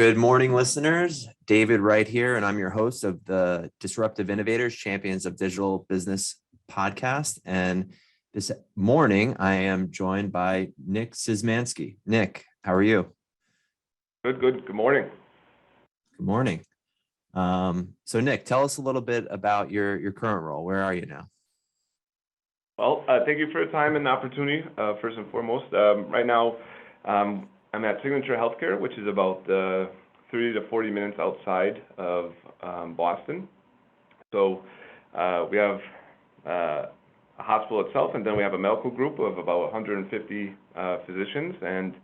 Good morning, listeners. David Wright here, and I'm your host of the Disruptive Innovators, Champions of Digital Business podcast. And this morning, I am joined by Nick Szymanski. Nick, how are you? Good. Good morning. Good morning. So Nick, tell us a little bit about your current role. Where are you now? Well, thank you for the time and the opportunity, first and foremost. Right now, I'm at Signature Healthcare, which is about 30 to 40 minutes outside of Boston. So we have a hospital itself, and then we have a medical group of about 150 physicians. And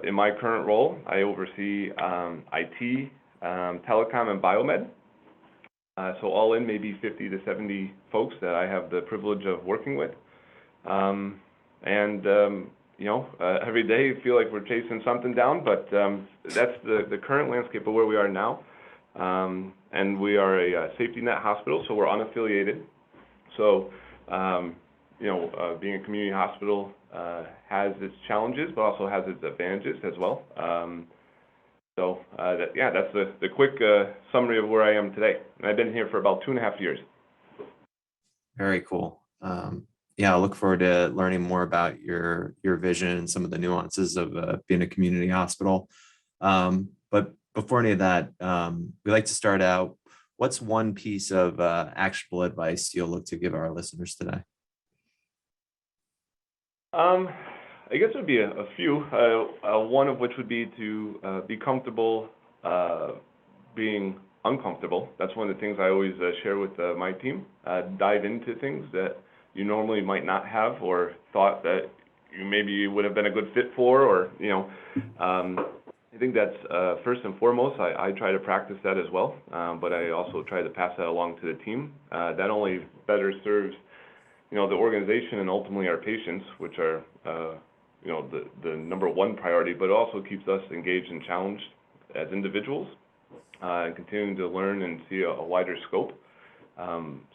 in my current role, I oversee IT, telecom, and biomed. So all in, maybe 50 to 70 folks that I have the privilege of working with. Every day I feel like we're chasing something down, but that's the current landscape of where we are now. And we are a safety net hospital, so we're unaffiliated. So, being a community hospital has its challenges, but also has its advantages as well. That's the quick summary of where I am today. And I've been here for about 2.5 years. Very cool. I look forward to learning more about your vision and some of the nuances of being a community hospital. But before any of that, we like to start out. What's one piece of actionable advice you'll look to give our listeners today? I guess it would be a few. One of which would be to be comfortable being uncomfortable. That's one of the things I always share with my team. Dive into things that you normally might not have or thought that you maybe would have been a good fit for, I think that's first and foremost. I try to practice that as well, but I also try to pass that along to the team. That only better serves, the organization and ultimately our patients, which are, the number one priority, but it also keeps us engaged and challenged as individuals and continuing to learn and see a wider scope.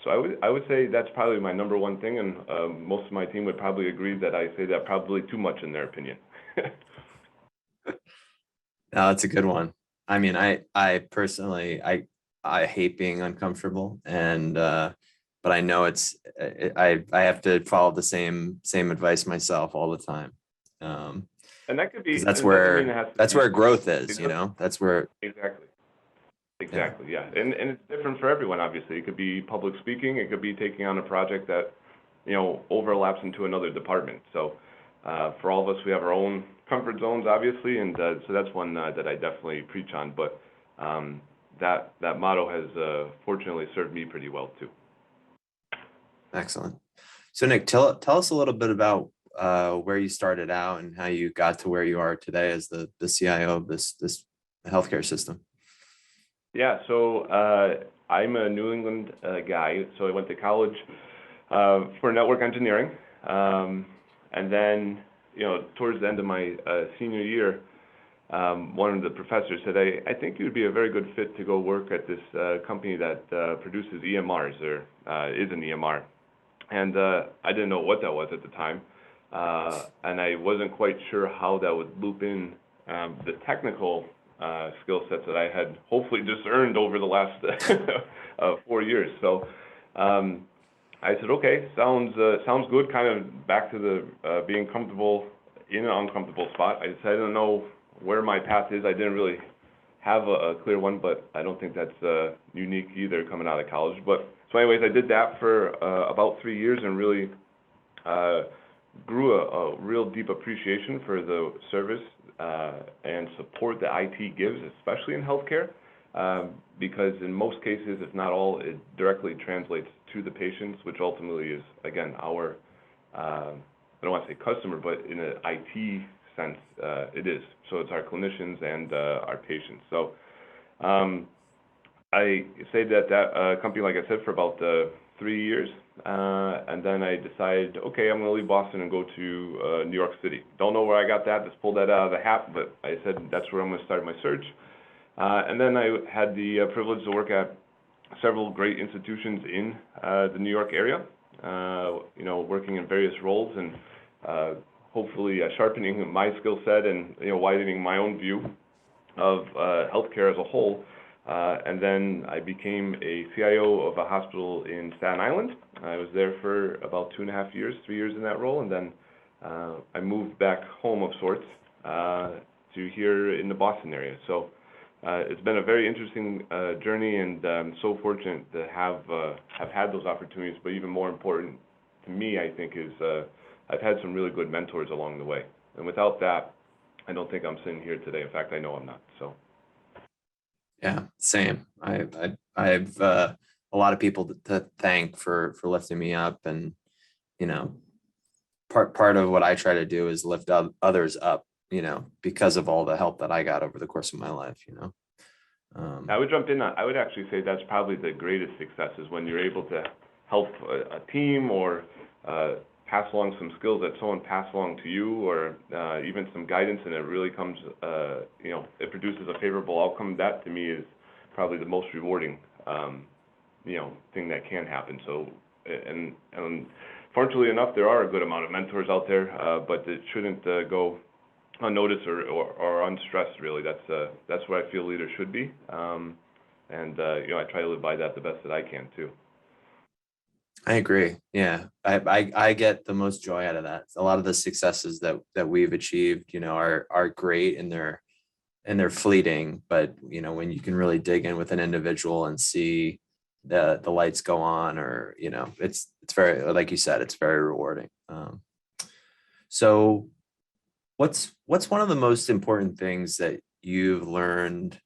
So I would say that's probably my number one thing, and most of my team would probably agree that I say that probably too much in their opinion. No, that's a good one. I mean, I personally, I hate being uncomfortable, and but I know I have to follow the same advice myself all the time. And that could be that's where growth is. That's where Exactly. Yeah. And it's different for everyone, obviously. It could be public speaking. It could be taking on a project that, overlaps into another department. So for all of us, we have our own comfort zones, obviously. And so that's one that I definitely preach on. But that motto has fortunately served me pretty well, too. Excellent. So, Nick, tell us a little bit about where you started out and how you got to where you are today as the CIO of this healthcare system. Yeah, so I'm a New England guy, so I went to college for network engineering, and then, towards the end of my senior year, one of the professors said, I think you would be a very good fit to go work at this company that produces EMRs, or is an EMR, and I didn't know what that was at the time, and I wasn't quite sure how that would loop in the technical skill sets that I had hopefully just earned over the last 4 years. So I said, okay, sounds good. Kind of back to the being comfortable in an uncomfortable spot. I said, I don't know where my path is. I didn't really have a clear one, but I don't think that's unique either coming out of college. But so anyways, I did that for about 3 years and really grew a real deep appreciation for the service and support that IT gives, especially in healthcare, because in most cases, if not all, it directly translates to the patients, which ultimately is, again, our, I don't want to say customer, but in an IT sense, it is. So it's our clinicians and our patients. So I stayed at that company, like I said, for about 3 years. And then I decided, okay, I'm going to leave Boston and go to New York City. Don't know where I got that. Just pulled that out of the hat, but I said that's where I'm going to start my search. And then I had the privilege to work at several great institutions in the New York area, working in various roles and hopefully sharpening my skill set and widening my own view. of healthcare as a whole. And then I became a CIO of a hospital in Staten Island. I was there for about 2.5 years, 3 years in that role, and then I moved back home of sorts to here in the Boston area. So it's been a very interesting journey, and I'm so fortunate to have had those opportunities. But even more important to me, I think, is I've had some really good mentors along the way. And without that, I don't think I'm sitting here today. In fact, I know I'm not. So. Yeah, same. I have a lot of people to thank for lifting me up, and you know, part of what I try to do is lift others up, because of all the help that I got over the course of my life. I would jump in. I would actually say that's probably the greatest success is when you're able to help a team or pass along some skills that someone passed along to you, or even some guidance, and it really comes, it produces a favorable outcome. That to me is probably the most rewarding, thing that can happen. So, and fortunately enough, there are a good amount of mentors out there, but it shouldn't go unnoticed or unstressed. Really, that's what I feel leaders should be, and I try to live by that the best that I can too. I agree. Yeah, I get the most joy out of that. A lot of the successes that we've achieved, are great, and they're fleeting. But when you can really dig in with an individual and see the lights go on, or it's very, like you said, it's very rewarding. So what's one of the most important things that you've learned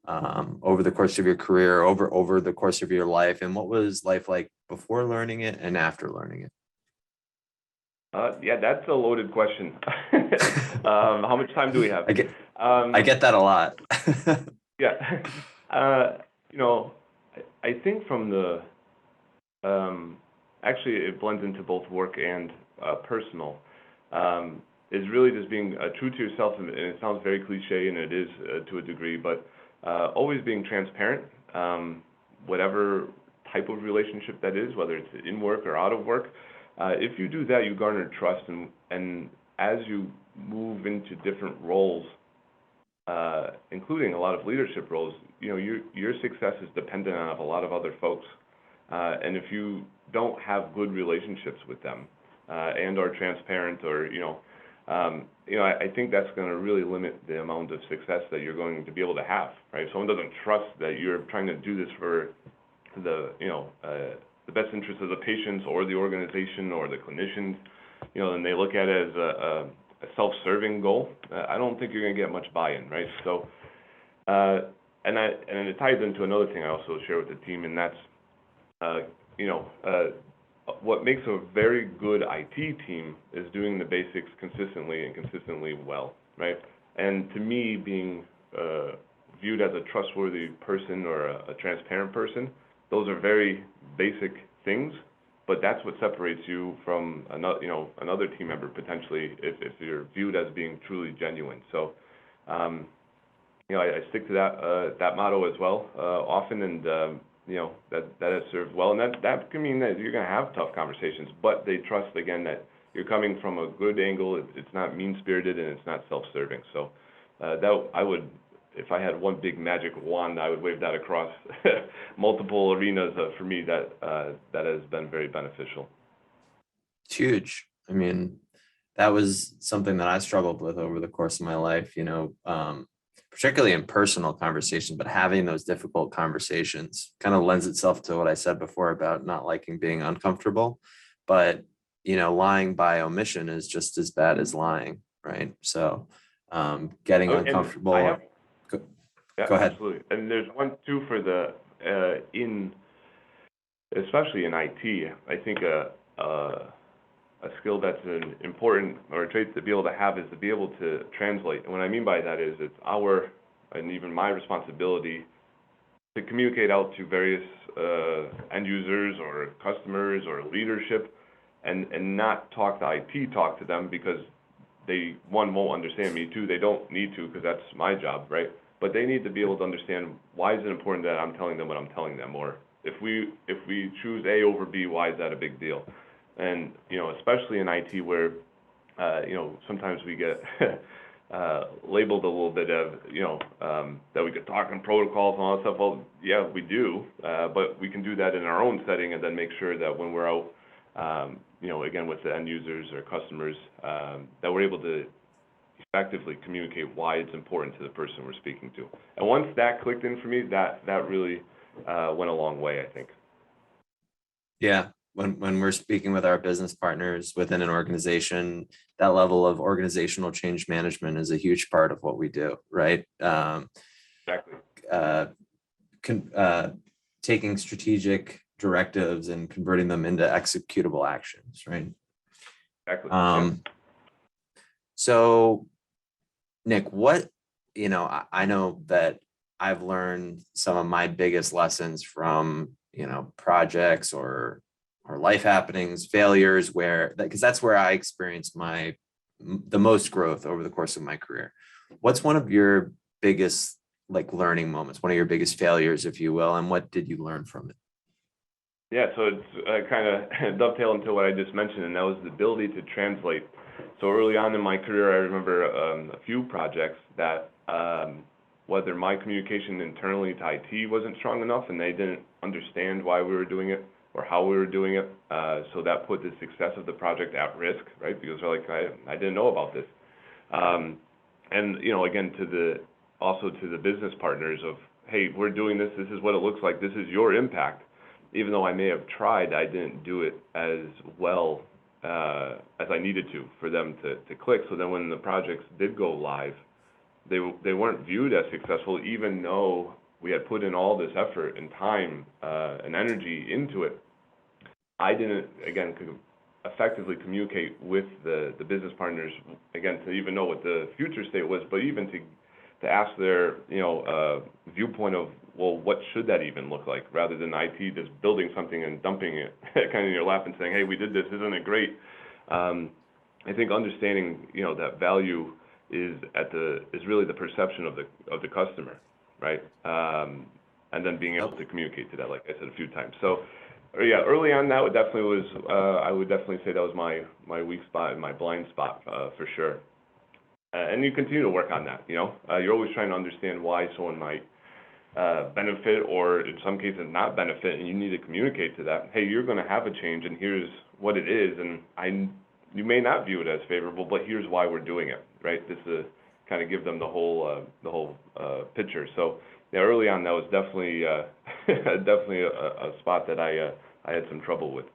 over the course of your career, over the course of your life, and what was life like before learning it and after learning it? Yeah, that's a loaded question. How much time do we have? I get that a lot. Yeah. I think from the actually it blends into both work and personal. Is really just being true to yourself, and it sounds very cliche, and it is to a degree, but always being transparent, whatever type of relationship that is, whether it's in work or out of work. If you do that, you garner trust, and as you move into different roles, including a lot of leadership roles, your success is dependent on a lot of other folks, and if you don't have good relationships with them, and are transparent, or I think that's going to really limit the amount of success that you're going to be able to have, right? If someone doesn't trust that you're trying to do this for the best interest of the patients or the organization or the clinicians, and they look at it as a self-serving goal, I don't think you're going to get much buy-in, right? So, and it ties into another thing I also share with the team, and that's, what makes a very good IT team is doing the basics consistently and consistently well, right? And to me, being viewed as a trustworthy person or a transparent person, those are very basic things, but that's what separates you from another team member potentially if you're viewed as being truly genuine. So, I stick to that motto as well often, and that has served well. And that can mean that you're going to have tough conversations, but they trust again that you're coming from a good angle. It's not mean-spirited, and it's not self-serving. So that I would, if I had one big magic wand, I would wave that across multiple arenas. For me, that has been very beneficial. It's huge. I mean, that was something that I struggled with over the course of my life, particularly in personal conversations, but having those difficult conversations kind of lends itself to what I said before about not liking being uncomfortable. But, lying by omission is just as bad as lying, right? So getting uncomfortable. Yeah, go ahead. Absolutely. And there's one too for the especially in IT. I think a skill that's an important, or a trait to be able to have, is to be able to translate. And what I mean by that is it's our, and even my responsibility, to communicate out to various end users or customers or leadership, and not talk the IT talk to them, because they, one, won't understand me, two, they don't need to, because that's my job, right? But they need to be able to understand, why is it important that I'm telling them what I'm telling them, or if we choose A over B, why is that a big deal? And especially in IT, where sometimes we get labeled a little bit of, that we could talk in protocols and all that stuff. Well, yeah, we do, but we can do that in our own setting and then make sure that when we're out, again, with the end users or customers, that we're able to effectively communicate why it's important to the person we're speaking to. And once that clicked in for me, that really went a long way, I think. Yeah. When we're speaking with our business partners within an organization, that level of organizational change management is a huge part of what we do, right? Exactly. Taking strategic directives and converting them into executable actions, right? Exactly. So, Nick, I know that I've learned some of my biggest lessons from, projects or life happenings, failures, because that's where I experienced the most growth over the course of my career. What's one of your biggest learning moments, one of your biggest failures, if you will, and what did you learn from it? Yeah, so it's kind of dovetail into what I just mentioned, and that was the ability to translate. So early on in my career, I remember a few projects that whether my communication internally to IT wasn't strong enough and they didn't understand why we were doing it or how we were doing it, so that put the success of the project at risk, right? Because they're like, I didn't know about this. And again, also to the business partners of, hey, we're doing this. This is what it looks like. This is your impact. Even though I may have tried, I didn't do it as well as I needed to for them to click. So then when the projects did go live, they weren't viewed as successful, even though we had put in all this effort and time and energy into it. I didn't, again, effectively communicate with the business partners, again, to even know what the future state was, but even to ask their, viewpoint of, well, what should that even look like, rather than IT just building something and dumping it kind of in your lap and saying, hey, we did this, isn't it great? I think understanding, that value is really the perception of the customer, right? And then being able to communicate to that, like I said a few times. So, yeah, early on, that I would definitely say that was my weak spot and my blind spot for sure. And you continue to work on that. You're always trying to understand why someone might benefit, or in some cases not benefit, and you need to communicate to that. Hey, you're going to have a change, and here's what it is, and you may not view it as favorable, but here's why we're doing it, right? This is kind of give them the whole picture. So yeah, early on, that was definitely a spot that I had some trouble with.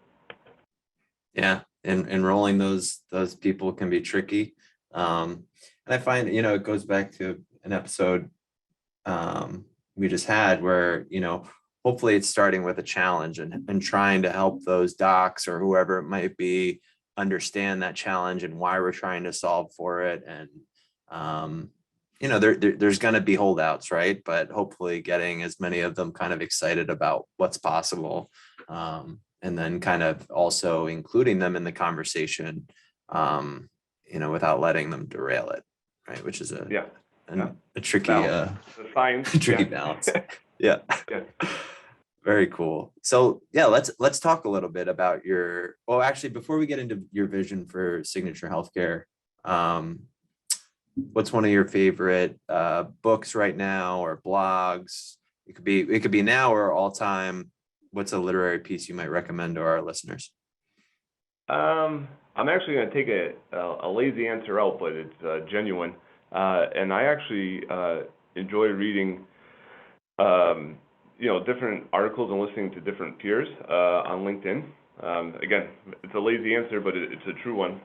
Yeah, and enrolling those people can be tricky. And I find, it goes back to an episode we just had where, hopefully it's starting with a challenge and trying to help those docs or whoever it might be understand that challenge and why we're trying to solve for it. And, there's going to be holdouts, right? But hopefully getting as many of them kind of excited about what's possible. And then kind of also including them in the conversation, without letting them derail it, right? Which is a tricky, tricky balance. Yeah. Very cool. So yeah, let's talk a little bit about actually, before we get into your vision for Signature Healthcare, what's one of your favorite books right now or blogs? It could be now or all time. What's a literary piece you might recommend to our listeners? I'm actually going to take a lazy answer out, but it's genuine. And I actually enjoy reading, different articles and listening to different peers on LinkedIn. Again, it's a lazy answer, but it's a true one.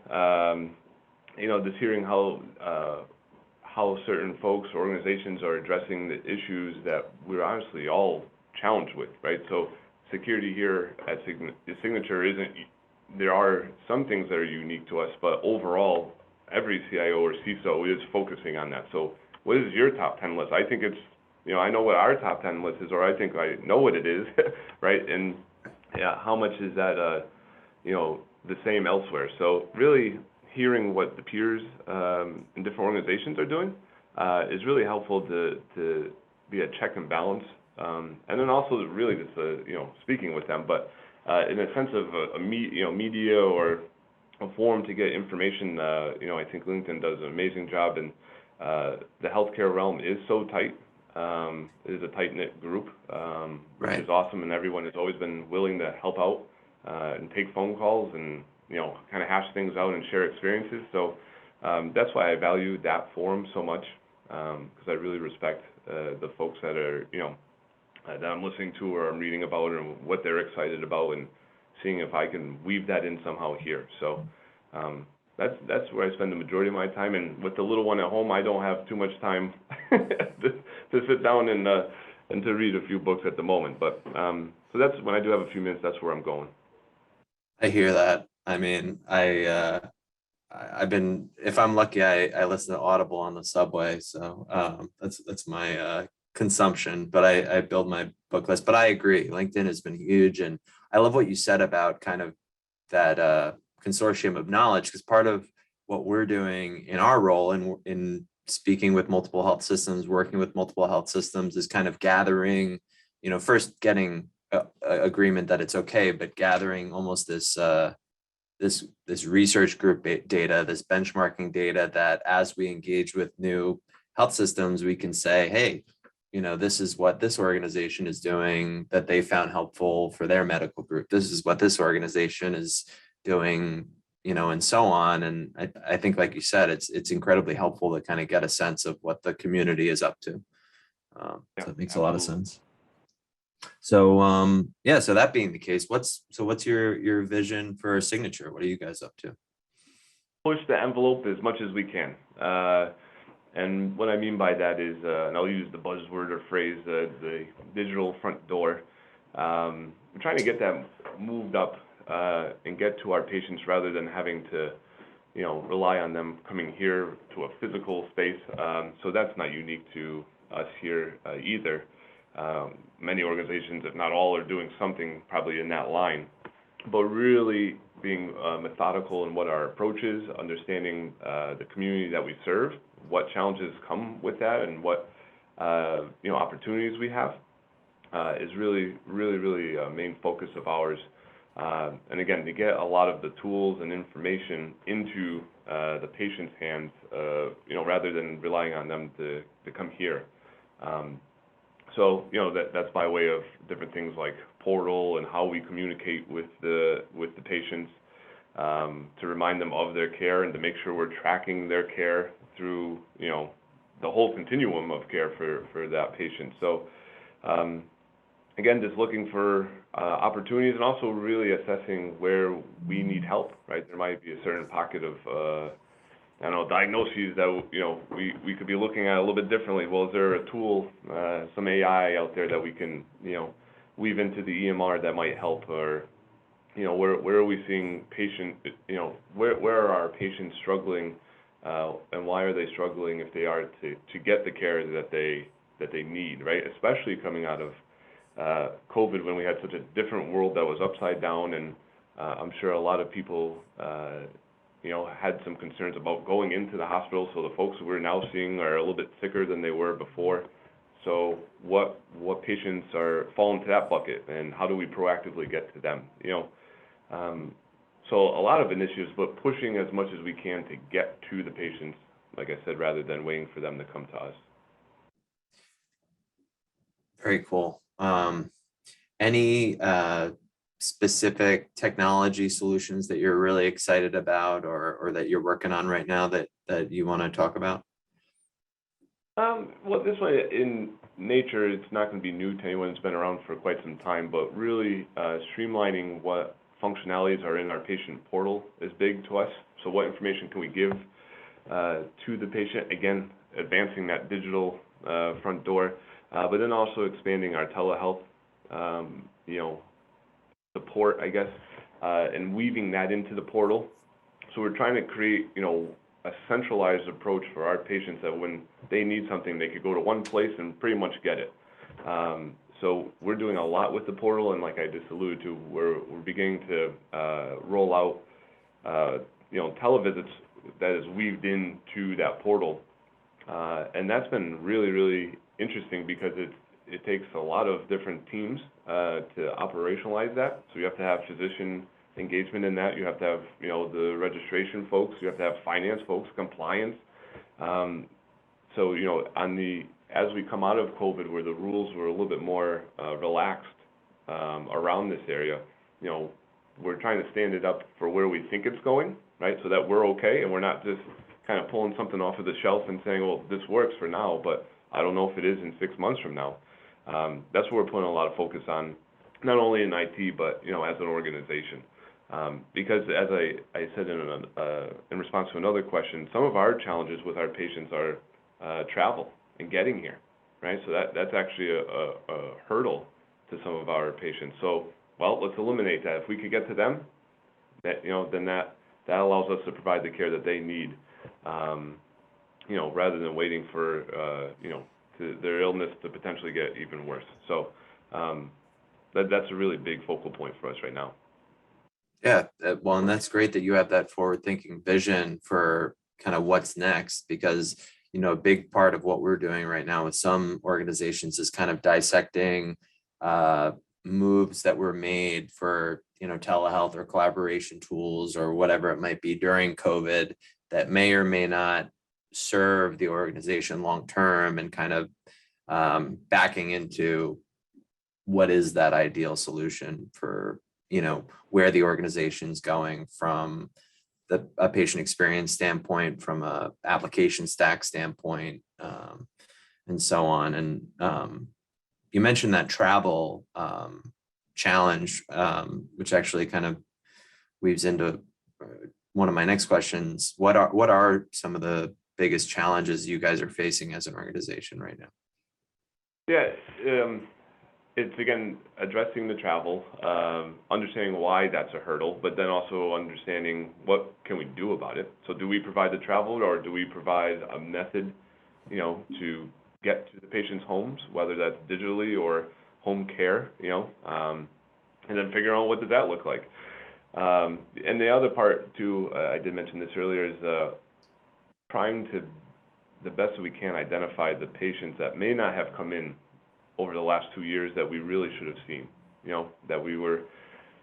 Just hearing how certain folks or organizations are addressing the issues that we're honestly all challenged with, right? So security here at Signature there are some things that are unique to us, but overall, every CIO or CISO is focusing on that. So what is your top 10 list? I think it's, I know what our top 10 list is, or I think I know what it is, right? And yeah, how much is that, the same elsewhere? So really hearing what the peers in different organizations are doing is really helpful to be a check and balance. And then also really just, speaking with them, but in a sense of media or a forum to get information. I think LinkedIn does an amazing job, and the healthcare realm is so tight. It is a tight-knit group, which Right. is awesome, and everyone has always been willing to help out and take phone calls and kind of hash things out and share experiences. So that's why I value that forum so much, because I really respect the folks that are that I'm listening to or I'm reading about and what they're excited about, and seeing if I can weave that in somehow here. So that's where I spend the majority of my time. And with the little one at home, I don't have too much time to sit down and to read a few books at the moment. But so that's when I do have a few minutes. That's where I'm going. I hear that. I mean, I've been, if I'm lucky, I listen to Audible on the subway. So that's my consumption, but I build my book list. But I agree, LinkedIn has been huge. And I love what you said about kind of that consortium of knowledge, because part of what we're doing in our role in speaking with multiple health systems, working with multiple health systems, is kind of gathering, first getting a agreement that it's okay, but gathering almost this research group data, this benchmarking data, that as we engage with new health systems, we can say, hey, this is what this organization is doing that they found helpful for their medical group. This is what this organization is doing, and so on. And I think, like you said, it's incredibly helpful to kind of get a sense of what the community is up to. Yeah, So it makes a lot of absolutely. sense. So yeah, so that being the case, what's your vision for Signature? What are you guys up to? Push the envelope as much as we can. And what I mean by that is, and I'll use the buzzword or phrase, the digital front door. We're trying to get that moved up and get to our patients rather than having to, rely on them coming here to a physical space. So that's not unique to us here either. Many organizations, if not all, are doing something probably in that line. But really being methodical in what our approach is, understanding the community that we serve, what challenges come with that, and what opportunities we have, is really a main focus of ours. And again, to get a lot of the tools and information into the patient's hands, rather than relying on them to come here. So that's by way of different things like portal and how we communicate with the patients, to remind them of their care and to make sure we're tracking their care through the whole continuum of care for that patient. So again, just looking for opportunities, and also really assessing where we need help. Right, there might be a certain pocket of diagnoses that we could be looking at a little bit differently. Well, is there a tool, some AI out there that we can weave into the EMR that might help, or where are we seeing patient, where are our patients struggling, and why are they struggling if they are to get the care that they need, right? Especially coming out of COVID, when we had such a different world that was upside down, and I'm sure a lot of people had some concerns about going into the hospital. So the folks we're now seeing are a little bit sicker than they were before. So what patients are fall into that bucket, and how do we proactively get to them? So a lot of initiatives, but pushing as much as we can to get to the patients, like I said, rather than waiting for them to come to us. Very cool. Any specific technology solutions that you're really excited about, or that you're working on right now that you want to talk about? Well, this one in nature, it's not going to be new to anyone. It's been around for quite some time, but really streamlining what functionalities are in our patient portal is big to us. So what information can we give to the patient? Again, advancing that digital front door, but then also expanding our telehealth, support, I guess, and weaving that into the portal. So we're trying to create, a centralized approach for our patients, that when they need something, they could go to one place and pretty much get it. So we're doing a lot with the portal, and like I just alluded to, we're beginning to roll out, televisits that is weaved into that portal, and that's been really interesting, because it takes a lot of different teams to operationalize that. So you have to have physician engagement in that. You have to have, the registration folks, you have to have finance folks, compliance. So, as we come out of COVID, where the rules were a little bit more relaxed around this area, we're trying to stand it up for where we think it's going, right? So that we're okay and we're not just kind of pulling something off of the shelf and saying, well, this works for now, but I don't know if it is in 6 months from now. That's what we're putting a lot of focus on, not only in IT, but, as an organization. Because as I said in response to another question, some of our challenges with our patients are travel and getting here, right? So that's actually a hurdle to some of our patients. So, well, let's eliminate that. If we could get to them, then that allows us to provide the care that they need, rather than waiting for, their illness to potentially get even worse. So that's a really big focal point for us right now. Yeah, well, and that's great that you have that forward-thinking vision for kind of what's next, because a big part of what we're doing right now with some organizations is kind of dissecting moves that were made for telehealth or collaboration tools or whatever it might be during COVID that may or may not serve the organization long term, and kind of backing into what is that ideal solution for where the organization's going from a patient experience standpoint, from a application stack standpoint, and so on. And you mentioned that travel challenge, which actually kind of weaves into one of my next questions. What are some of the biggest challenges you guys are facing as an organization right now? Yeah, it's, again, addressing the travel, understanding why that's a hurdle, but then also understanding what can we do about it. So do we provide the travel, or do we provide a method, to get to the patient's homes, whether that's digitally or home care, and then figure out what does that look like. And the other part too, I did mention this earlier, is trying to, the best we can, identify the patients that may not have come in over the last 2 years that we really should have seen, that we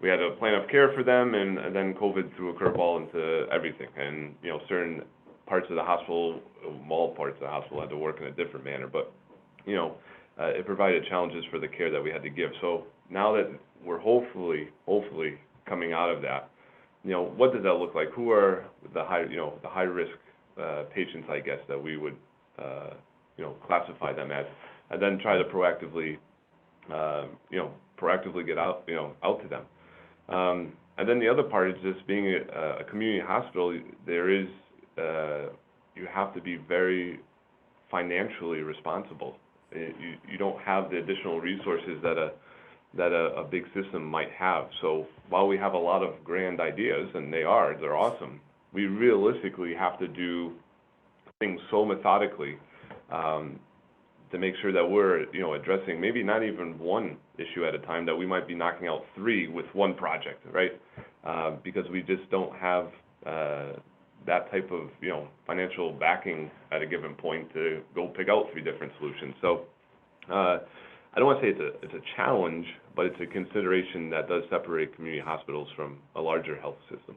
had a plan of care for them, and then COVID threw a curveball into everything. And, certain parts of the hospital, all parts of the hospital, had to work in a different manner, but, it provided challenges for the care that we had to give. So now that we're hopefully coming out of that, what does that look like? Who are the high risk patients, I guess, that we would, classify them as, and then try to proactively get out to them. And then the other part is just being a community hospital. There is, you have to be very financially responsible. You don't have the additional resources that a big system might have. So while we have a lot of grand ideas, and they're awesome, we realistically have to do things so methodically, to make sure that we're, addressing maybe not even one issue at a time, that we might be knocking out 3 with one project, right? Because we just don't have that type of, financial backing at a given point to go pick out 3 different solutions. So I don't want to say it's a challenge, but it's a consideration that does separate community hospitals from a larger health system.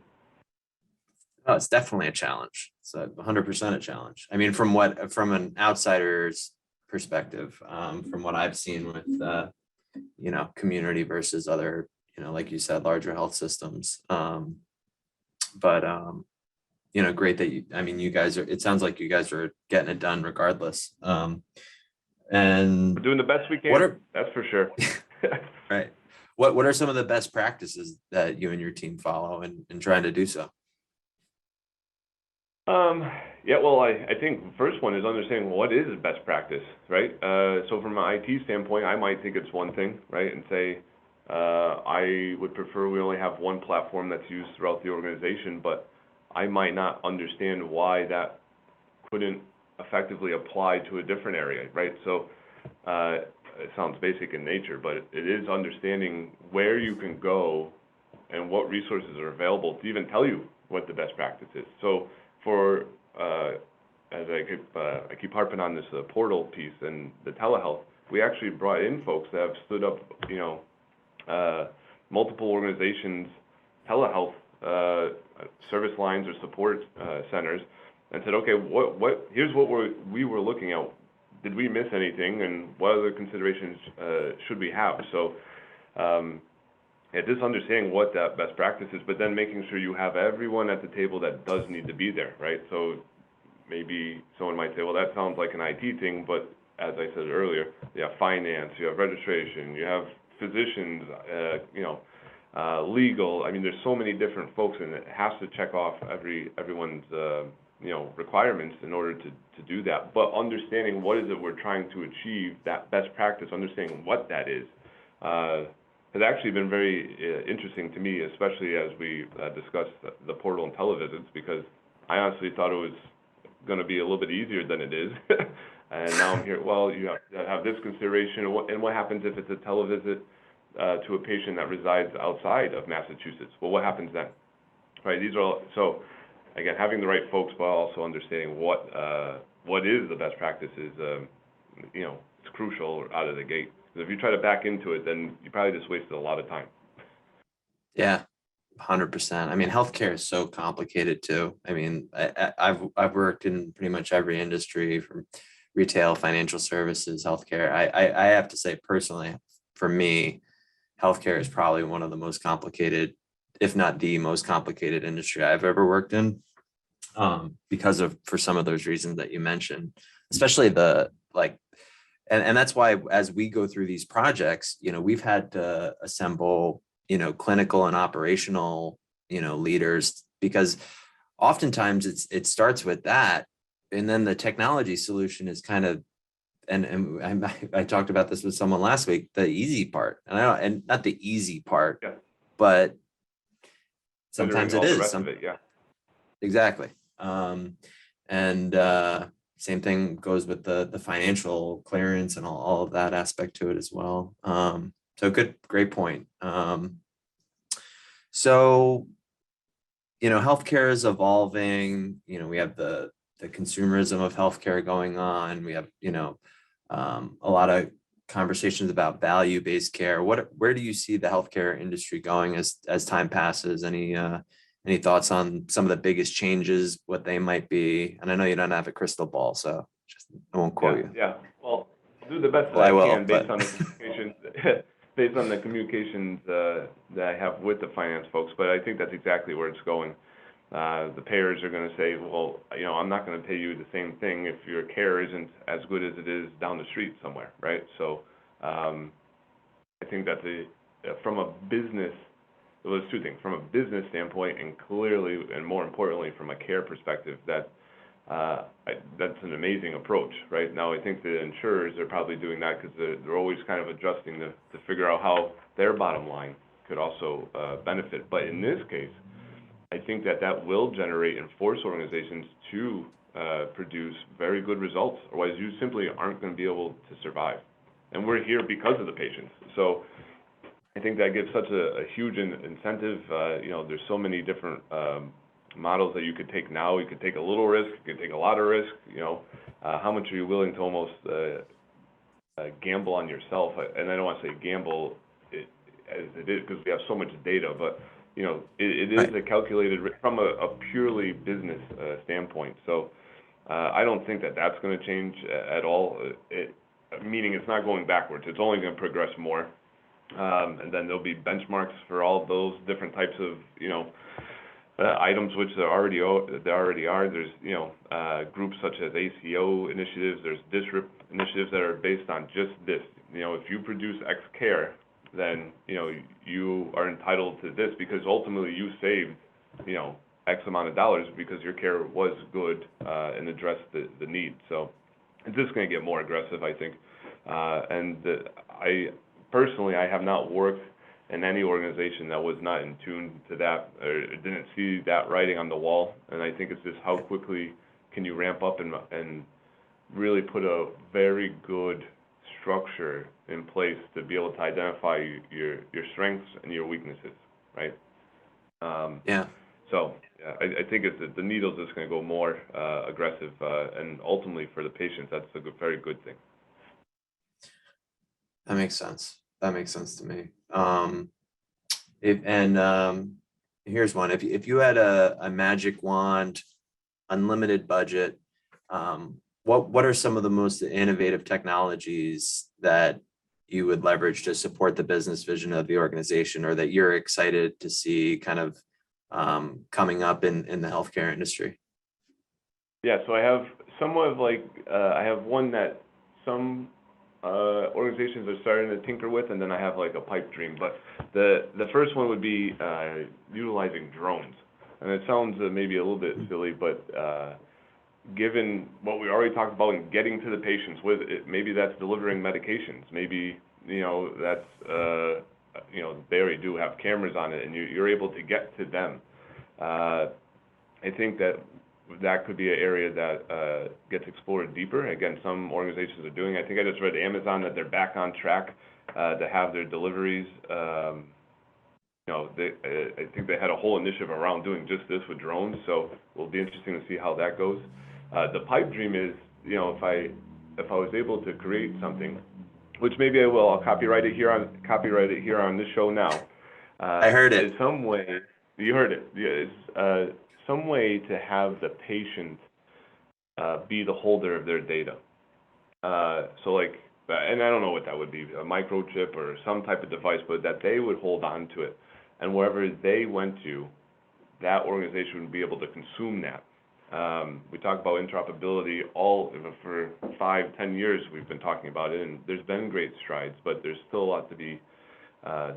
Oh, it's definitely a challenge. It's 100% a challenge. I mean, from an outsider's perspective, from what I've seen with community versus other, like you said, larger health systems. But great that you guys are, it sounds like you guys are getting it done regardless. And we're doing the best we can. That's for sure. Right. What are some of the best practices that you and your team follow in trying to do so? Yeah, well, I think the first one is understanding what is best practice, right? So from an IT standpoint, I might think it's one thing, right? And say, I would prefer we only have one platform that's used throughout the organization, but I might not understand why that couldn't effectively apply to a different area, right? So, it sounds basic in nature, but it is understanding where you can go and what resources are available to even tell you what the best practice is. So for, as I keep harping on this portal piece and the telehealth, we actually brought in folks that have stood up, multiple organizations telehealth service lines or support centers, and said, okay, here's what we were looking at. Did we miss anything, and what other considerations should we have? So, just understanding what that best practice is, but then making sure you have everyone at the table that does need to be there, right? So maybe someone might say, well, that sounds like an IT thing, but as I said earlier, you have finance, you have registration, you have physicians, legal. I mean, there's so many different folks, and it has to check off everyone's requirements in order to do that. But understanding what is it we're trying to achieve, that best practice, understanding what that is, has actually been very interesting to me, especially as we discussed the portal and televisits, because I honestly thought it was going to be a little bit easier than it is. And now I'm here, well, you have to have this consideration, and what happens if it's a televisit to a patient that resides outside of Massachusetts? Well, what happens then? Right, these are all, so again, having the right folks, but also understanding what is the best practice is, it's crucial out of the gate. Because if you try to back into it, then you probably just wasted a lot of time. Yeah, 100%. I mean, healthcare is so complicated too. I mean, I've worked in pretty much every industry, from retail, financial services, healthcare. I have to say personally, for me, healthcare is probably one of the most complicated, if not the most complicated industry I've ever worked in, for some of those reasons that you mentioned, especially and that's why as we go through these projects, we've had to assemble, clinical and operational, leaders, because oftentimes it starts with that. And then the technology solution is kind of, and I talked about this with someone last week, the easy part, and not the easy part, Yeah. but sometimes it is. Yeah. Exactly. Same thing goes with the financial clearance and all of that aspect to it as well. So great point. So, healthcare is evolving. We have the consumerism of healthcare going on. We have, a lot of conversations about value-based care. Where do you see the healthcare industry going as time passes? Any thoughts on some of the biggest changes, what they might be? And I know you don't have a crystal ball, so I won't quote you. Yeah. Well, I'll do the best Well, I will, can based on the communications, that I have with the finance folks. But I think that's exactly where it's going. The payers are going to say, well, I'm not going to pay you the same thing if your care isn't as good as it is down the street somewhere, right? So I think that from a business, well, there's two things. From a business standpoint, and clearly, and more importantly, from a care perspective, that's an amazing approach, right? Now, I think the insurers are probably doing that because they're always kind of adjusting to figure out how their bottom line could also benefit. But in this case, I think that will generate and force organizations to produce very good results. Otherwise, you simply aren't going to be able to survive. And we're here because of the patients. So I think that gives such a huge incentive. There's so many different models that you could take now. You could take a little risk, you could take a lot of risk. How much are you willing to almost gamble on yourself? And I don't want to say gamble as it is, because we have so much data, but it is a calculated risk from a purely business standpoint. So I don't think that's going to change at all. Meaning it's not going backwards. It's only going to progress more. And then there'll be benchmarks for all those different types of, items, which there already are. There's, groups such as ACO initiatives. There's Disruptive initiatives that are based on just this. If you produce X care, then, you are entitled to this because ultimately you saved, X amount of dollars because your care was good, and addressed the need. So it's just going to get more aggressive, I think. Personally, I have not worked in any organization that was not in tune to that, or didn't see that writing on the wall. And I think it's just how quickly can you ramp up and really put a very good structure in place to be able to identify your strengths and your weaknesses, right? Yeah. So I think the needle's just going to go more aggressive, and ultimately for the patients, that's a very good thing. That makes sense. To me. Here's one. If you had a magic wand, unlimited budget, what are some of the most innovative technologies that you would leverage to support the business vision of the organization, or that you're excited to see kind of coming up in the healthcare industry? Yeah, so I have somewhat of like, I have one that some organizations are starting to tinker with, and then I have like a pipe dream. But the first one would be utilizing drones. And it sounds maybe a little bit silly, but given what we already talked about in getting to the patients with it, maybe that's delivering medications. Maybe, that's, they already do have cameras on it, and you're able to get to them. I think that could be an area that gets explored deeper. Again, some organizations are doing. I think I just read Amazon that they're back on track to have their deliveries. I think they had a whole initiative around doing just this with drones. So it'll be interesting to see how that goes. The pipe dream is, if I was able to create something, which maybe I will, I'll copyright it here on this show now. I heard it. In some way, you heard it. Yeah, some way to have the patient be the holder of their data. So like, and I don't know what that would be, a microchip or some type of device, but that they would hold on to it. And wherever they went to, that organization would be able to consume that. We talk about interoperability for 5-10 years we've been talking about it, and there's been great strides, but there's still a lot to be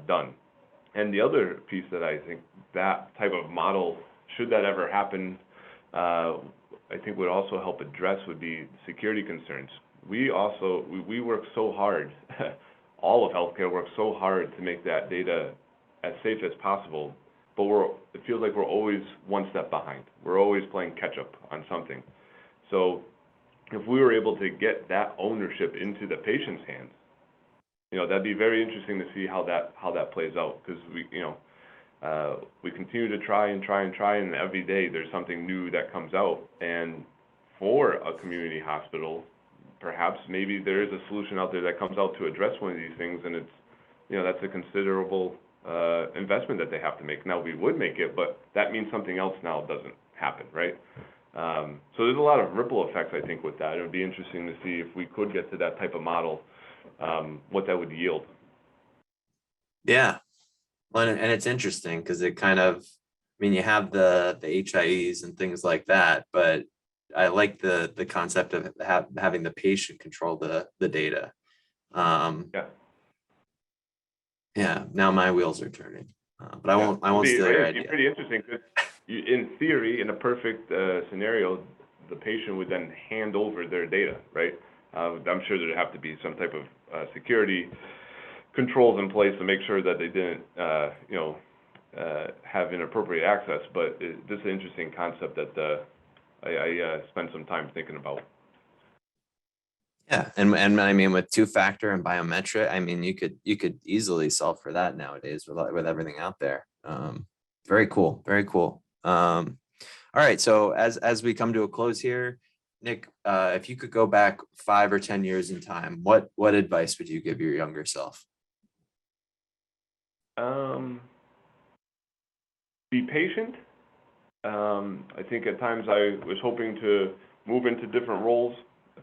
done. And the other piece that I think that type of model, should that ever happen, I think would also help address would be security concerns. We work so hard, all of healthcare works so hard to make that data as safe as possible, but it feels like we're always one step behind. We're always playing catch up on something. So if we were able to get that ownership into the patient's hands, that'd be very interesting to see how that plays out, because we continue to try, and every day there's something new that comes out. And for a community hospital, perhaps maybe there is a solution out there that comes out to address one of these things, and it's, that's a considerable investment that they have to make. Now, we would make it, but that means something else now doesn't happen, right? So there's a lot of ripple effects, I think, with that. It would be interesting to see if we could get to that type of model, what that would yield. Yeah. Well, and it's interesting because it kind of, you have the HIEs and things like that, but I like the concept of having the patient control the data. Yeah. Now my wheels are turning, but I won't steal your idea. It'd be pretty interesting because, in theory, in a perfect scenario, the patient would then hand over their data, right? I'm sure there'd have to be some type of security controls in place to make sure that they didn't, have inappropriate access. But this is an interesting concept that I spent some time thinking about. Yeah, and with two-factor and biometric, you could easily solve for that nowadays with everything out there. Very cool, very cool. All right, so as we come to a close here, Nick, if you could go back 5 or 10 years in time, what advice would you give your younger self? Be patient. I think at times I was hoping to move into different roles,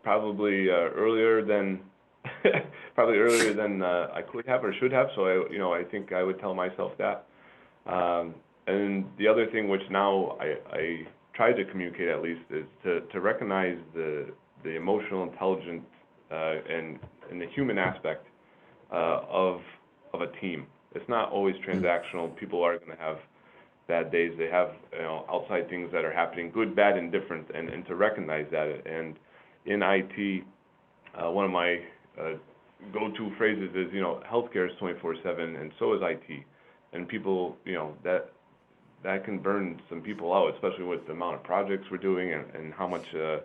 probably earlier than I could have or should have. So I think I would tell myself that. And the other thing, which now I try to communicate at least, is to recognize the emotional intelligence and the human aspect of a team. It's not always transactional. People are going to have bad days. They have outside things that are happening, good, bad, and different, and to recognize that. And in IT, one of my go-to phrases is, healthcare is 24/7, and so is IT. And people, that can burn some people out, especially with the amount of projects we're doing and how much the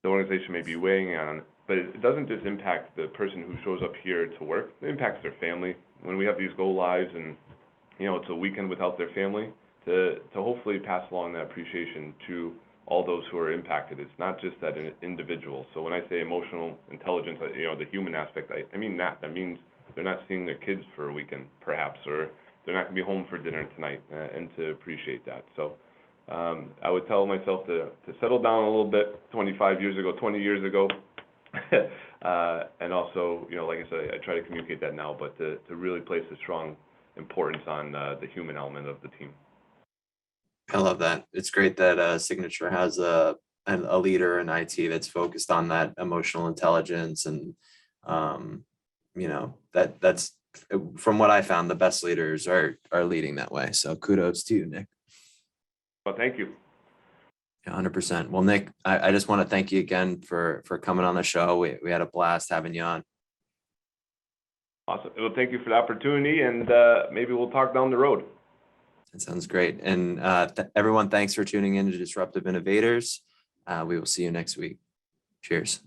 organization may be weighing on. But it doesn't just impact the person who shows up here to work. It impacts their family. When we have these go lives and, it's a weekend without their family, to hopefully pass along that appreciation to all those who are impacted. It's not just that individual. So when I say emotional intelligence, the human aspect, I mean that. That means they're not seeing their kids for a weekend, perhaps, or they're not going to be home for dinner tonight, and to appreciate that. So I would tell myself to settle down a little bit 20 years ago. And also, like I said, I try to communicate that now, but to really place a strong importance on the human element of the team. I love that. It's great that Signature has a leader in IT that's focused on that emotional intelligence, and that's from what I found, the best leaders are leading that way. So kudos to you, Nick. Well, thank you. 100%. Well, Nick, I just want to thank you again for coming on the show. We had a blast having you on. Awesome. Well, thank you for the opportunity, and maybe we'll talk down the road. That sounds great. And everyone, thanks for tuning in to Disruptive Innovators. We will see you next week. Cheers.